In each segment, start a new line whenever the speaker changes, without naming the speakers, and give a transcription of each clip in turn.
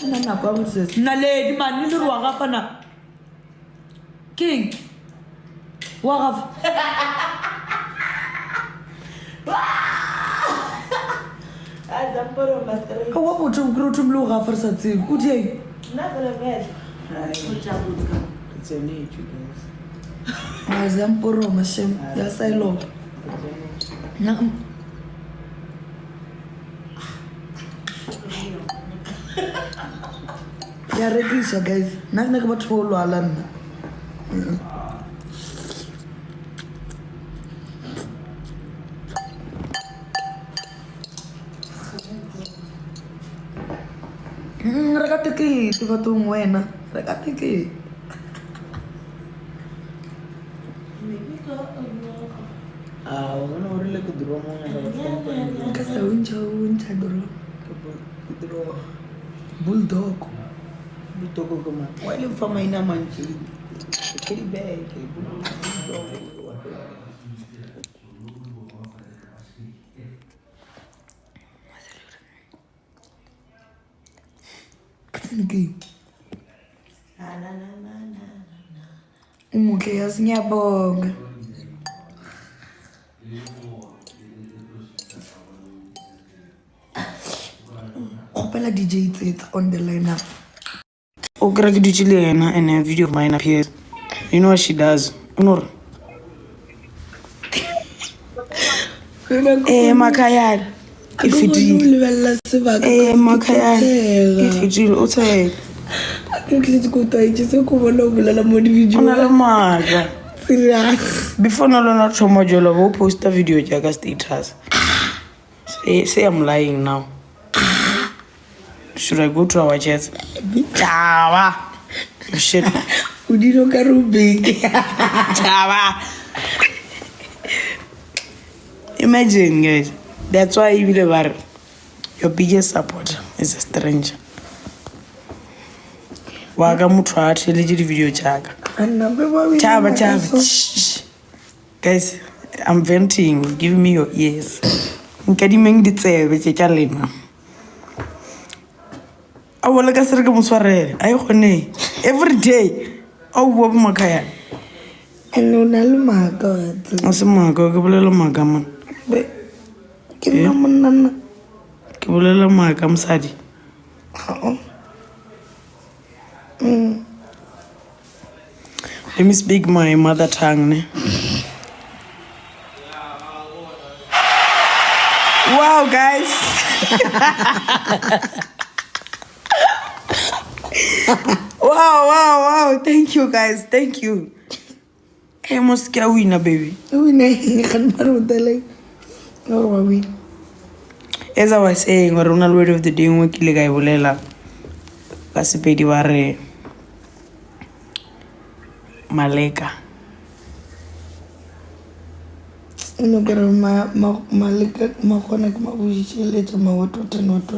na kwa moses na lady man ni luru wa ga na king wa ga
azamporo master
wa botum grutum lu ga farsa tsi o di
na bele bele
It's a need, you guys.
azamporo mashem ya sailo na ya rekisha guys na ke batho bo lwala nna re ka tekete bathong wena re ka tekete
Una hora le kuduro mo na
ka sa uncha duro
kuduro
bulldog
butoko kama wale mfama ina manchi kiri bag
Ngi. Umuhle yasingiyabonga. Opela DJ it's on the lineup.
okra ke dutse le yena and a video of mine appears. You know what she does? Unor makayana
Ifitile sebaka.
makayana ifitile uthe
Ke go twa itse go bona o bolela mo di video.
ona le maka
Serious.
before no lona thomo jolo go posta video jaaka status. Say I'm lying now. Should I go to our chat? Chava. Shit.
Udino karube.
Chava. Imagine, guys. That's why you believe your biggest supporter is a stranger. Waga muthu athi legit video chaka. Chava. Guys, I'm venting. Give me your ears. Nkadimeng ditsebe tse tša lena. A wala ka sere ke moswarele. A gone every day. A bua bo makaya.
Eno na le maka wa.
A se maka ke bolela maka man.
Be ke nna monna.
Ke bolela maka mosadi. Let me speak my mother tongue. Ne? Wow, guys. wow. Thank you, guys. Thank you. I must get a winner, baby. As I was saying, original word of the day, we kill guy bolela. Kasipedi ware Maleka.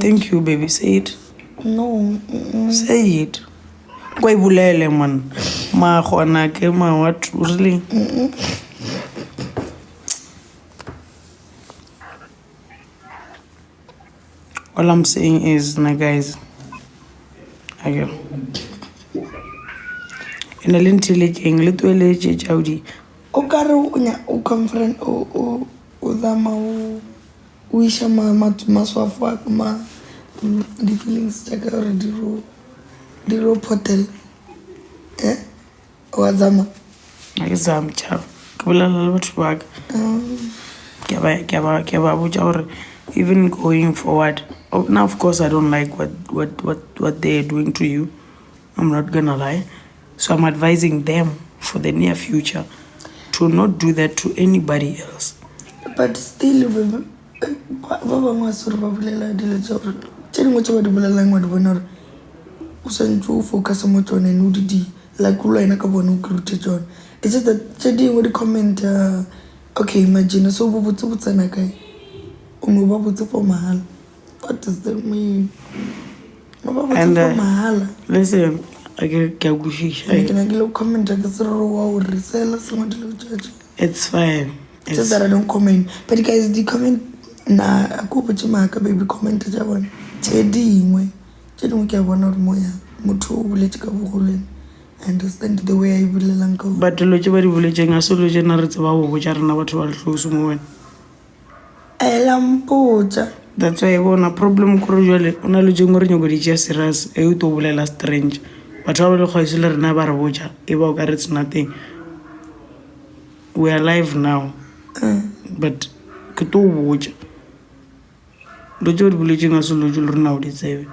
Thank you, baby. Say it.
No.
Say it. Kwa ibulele man. Ma khona ke ma what really? All I'm saying is, na guys. Again. In a lintile king, little leche chaudi.
O kare o conference o dama o isha maswafu ma di feelings tsa ka re di ro portal o dama
Exam chap. Kabula le batho ba ka. Ke ba botsa hore even going forward. Now of course I don't like what they're doing to you. I'm not gonna lie. So I'm advising them for the near future to not do that to anybody else.
but still ba bangwe sore ba bolela dilo tsa gore tse dingwe tse ba di bolelang wa di bona gore o santse o focus mo tsone no di like o lwena ka bona o krute tsone it's just that tse dingwe di comment okay imagine so bo botse botsena kae o mo ba botse for mahala what does that mean no ba botse for mahala
Listen, ke a kushisha.
ke na ke lo comment ka se re wa o resela sengwe dilo tsa
It's fine.
just that I don't comment. But guys, the comment na aku botse maka baby comment tsa bona. Tse dingwe tse dingwe ke a bona gore moya motho o boletse ka bogoleng. I understand the way a e bolelang ka
but dilo tse ba di boletseng a se dilo tse nna re tseba go botsa rena batho ba letlhoso mo wena.
ela mpotsa.
That's why bona problem kore jale o na le jeng gore nyako di tšea serious e o to bolela strange batho ba ba le kgwaese le rena ba re botsa e ba o ka re it's nothing. We are alive now but ke to botsa dilo tse ba di boletseng a se dilo tse le rena o di tsebe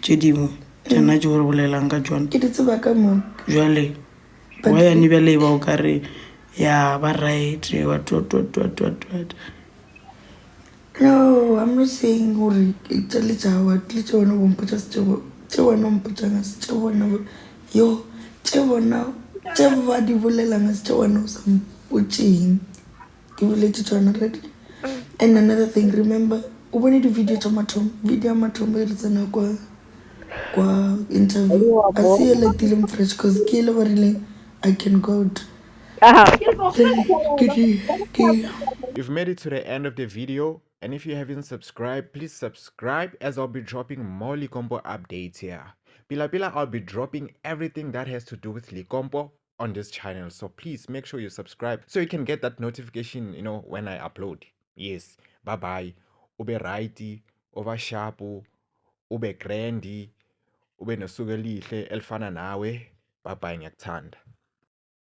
tše dingwe tša nna tše gore bolelang ka tsona
ke di tseba ka mo
jale wa yane bjale e ba o ka re ya ba right what.
No, I'm not saying gore ke tša letšawa le tše bona bompotsa tše bona mpotšang a se tše bona yo tše bona tše ba di bolelang a se tše bona o sa mpotšeng ke boletše tšona ready. And another thing, remember o bone di-video tša mathomo video ya mathomo e re tsena kwa interview a se e letileng fresh cause ke ele ba rileng I can go out.
You've made it to the end of the video, and if you haven't subscribed, please subscribe as I'll be dropping more Likompo updates here. Pila I'll be dropping everything that has to do with Likompo on this channel, so please make sure you subscribe so you can get that notification, when I upload. Yes, bye bye. Ube righty, over sharpu, ube grandy, ube nosuku elihle elifana nawe. Bye bye, ngiyakuthanda.